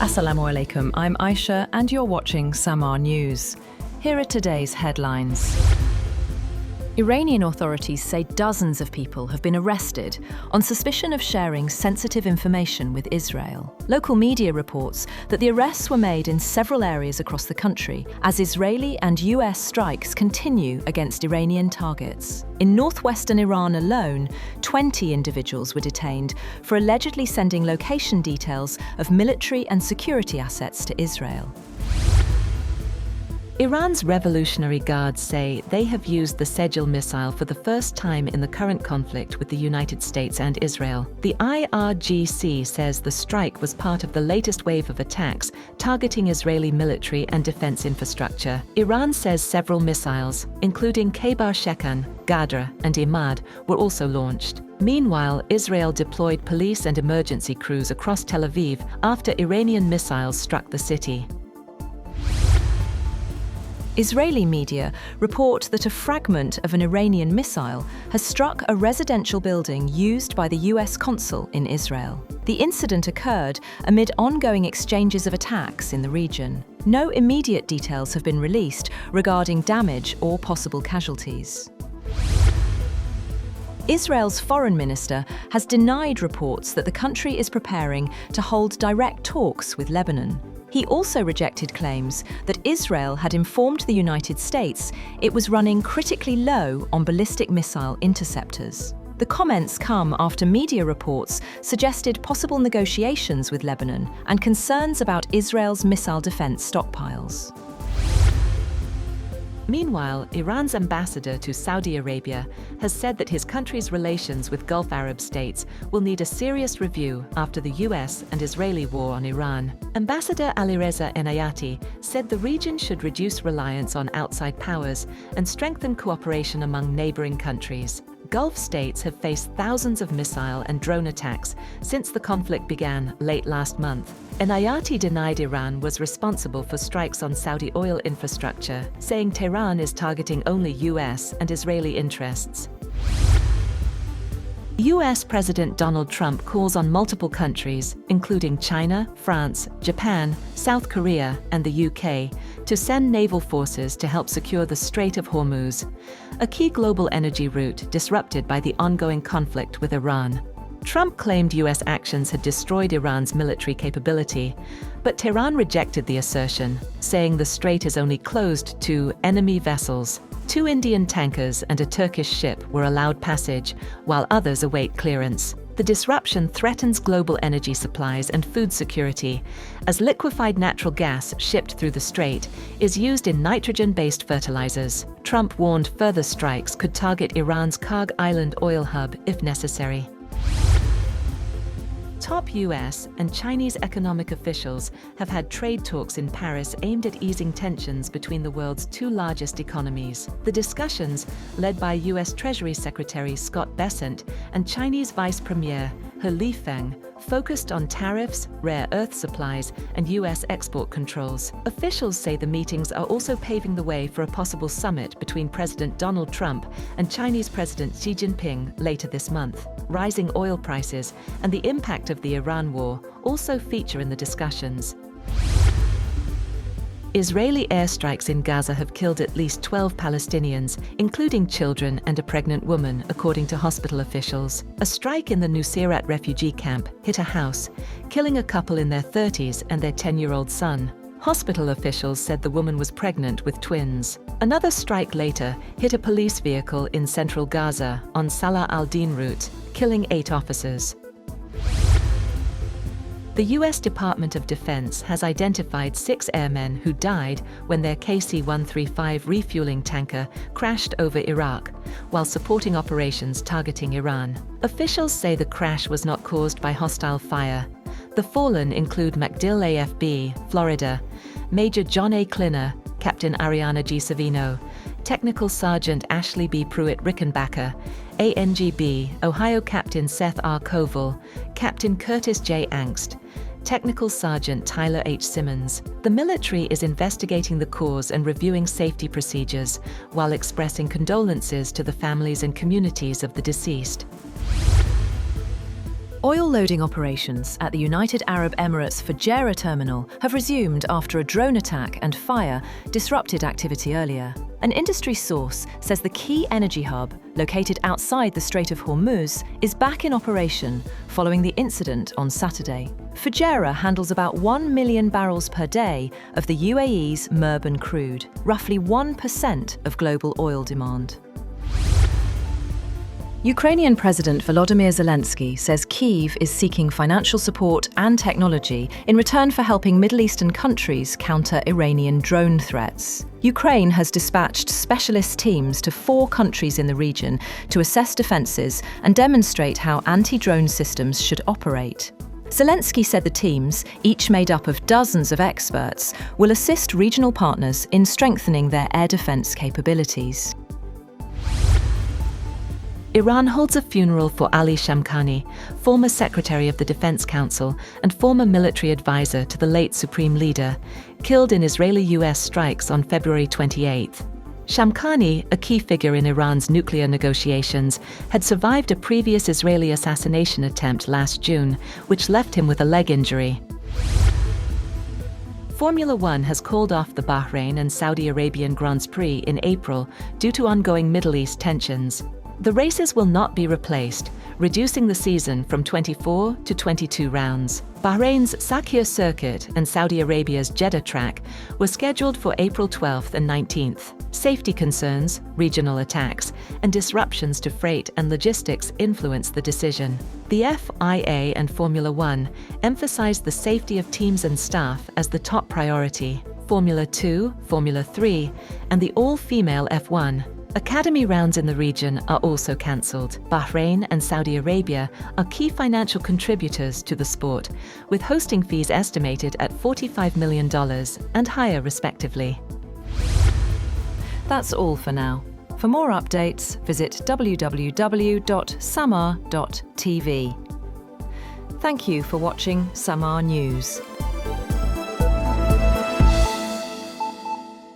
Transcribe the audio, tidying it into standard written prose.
Assalamu alaikum, I'm Aisha and you're watching Samaa News. Here are today's headlines. Iranian authorities say dozens of people have been arrested on suspicion of sharing sensitive information with Israel. Local media reports that the arrests were made in several areas across the country as Israeli and US strikes continue against Iranian targets. In northwestern Iran alone, 20 individuals were detained for allegedly sending location details of military and security assets to Israel. Iran's Revolutionary Guards say they have used the Sejil missile for the first time in the current conflict with the United States and Israel. The IRGC says the strike was part of the latest wave of attacks targeting Israeli military and defense infrastructure. Iran says several missiles, including Khaybar Shekan, Gadra, and Imad, were also launched. Meanwhile, Israel deployed police and emergency crews across Tel Aviv after Iranian missiles struck the city. Israeli media report that a fragment of an Iranian missile has struck a residential building used by the US consul in Israel. The incident occurred amid ongoing exchanges of attacks in the region. No immediate details have been released regarding damage or possible casualties. Israel's foreign minister has denied reports that the country is preparing to hold direct talks with Lebanon. He also rejected claims that Israel had informed the United States it was running critically low on ballistic missile interceptors. The comments come after media reports suggested possible negotiations with Lebanon and concerns about Israel's missile defense stockpiles. Meanwhile, Iran's ambassador to Saudi Arabia has said that his country's relations with Gulf Arab states will need a serious review after the US and Israeli war on Iran. Ambassador Alireza Enayati said the region should reduce reliance on outside powers and strengthen cooperation among neighboring countries. Gulf states have faced thousands of missile and drone attacks since the conflict began late last month. Enayati denied Iran was responsible for strikes on Saudi oil infrastructure, saying Tehran is targeting only US and Israeli interests. US President Donald Trump calls on multiple countries, including China, France, Japan, South Korea, and the UK, to send naval forces to help secure the Strait of Hormuz, a key global energy route disrupted by the ongoing conflict with Iran. Trump claimed US actions had destroyed Iran's military capability, but Tehran rejected the assertion, saying the strait is only closed to enemy vessels. 2 Indian tankers and a Turkish ship were allowed passage, while others await clearance. The disruption threatens global energy supplies and food security, as liquefied natural gas shipped through the strait is used in nitrogen-based fertilizers. Trump warned further strikes could target Iran's Karg Island oil hub if necessary. Top US and Chinese economic officials have had trade talks in Paris aimed at easing tensions between the world's 2 largest economies. The discussions, led by US Treasury Secretary Scott Bessent and Chinese Vice Premier He Lifeng, focused on tariffs, rare earth supplies, and US export controls. Officials say the meetings are also paving the way for a possible summit between President Donald Trump and Chinese President Xi Jinping later this month. Rising oil prices and the impact of the Iran war also feature in the discussions. Israeli airstrikes in Gaza have killed at least 12 Palestinians, including children and a pregnant woman, according to hospital officials. A strike in the Nuseirat refugee camp hit a house, killing a couple in their 30s and their 10-year-old son. Hospital officials said the woman was pregnant with twins. Another strike later hit a police vehicle in central Gaza on Salah al-Din route, killing 8 officers. The US Department of Defense has identified 6 airmen who died when their KC-135 refueling tanker crashed over Iraq, while supporting operations targeting Iran. Officials say the crash was not caused by hostile fire. The fallen include MacDill AFB, Florida, Major John A. Klinner, Captain Ariana G. Savino, Technical Sergeant Ashley B. Pruitt-Rickenbacker, ANGB, Ohio Captain Seth R. Koval, Captain Curtis J. Angst, Technical Sergeant Tyler H. Simmons. The military is investigating the cause and reviewing safety procedures, while expressing condolences to the families and communities of the deceased. Oil loading operations at the United Arab Emirates Fujairah terminal have resumed after a drone attack and fire disrupted activity earlier. An industry source says the key energy hub, located outside the Strait of Hormuz, is back in operation following the incident on Saturday. Fujairah handles about 1 million barrels per day of the UAE's Murban crude, roughly 1% of global oil demand. Ukrainian President Volodymyr Zelensky says Kyiv is seeking financial support and technology in return for helping Middle Eastern countries counter Iranian drone threats. Ukraine has dispatched specialist teams to 4 countries in the region to assess defences and demonstrate how anti-drone systems should operate. Zelensky said the teams, each made up of dozens of experts, will assist regional partners in strengthening their air defence capabilities. Iran holds a funeral for Ali Shamkhani, former Secretary of the Defense Council and former military advisor to the late Supreme Leader, killed in Israeli-US strikes on February 28. Shamkhani, a key figure in Iran's nuclear negotiations, had survived a previous Israeli assassination attempt last June, which left him with a leg injury. Formula One has called off the Bahrain and Saudi Arabian Grands Prix in April due to ongoing Middle East tensions. The races will not be replaced, reducing the season from 24 to 22 rounds. Bahrain's Sakhir circuit and Saudi Arabia's Jeddah track were scheduled for April 12th and 19th. Safety concerns, regional attacks, and disruptions to freight and logistics influenced the decision. The FIA and Formula One emphasized the safety of teams and staff as the top priority. Formula 2, Formula 3, and the all-female F1 Academy rounds in the region are also cancelled. Bahrain and Saudi Arabia are key financial contributors to the sport, with hosting fees estimated at $45 million and higher respectively. That's all for now. For more updates, visit www.samaa.tv. Thank you for watching Samaa News.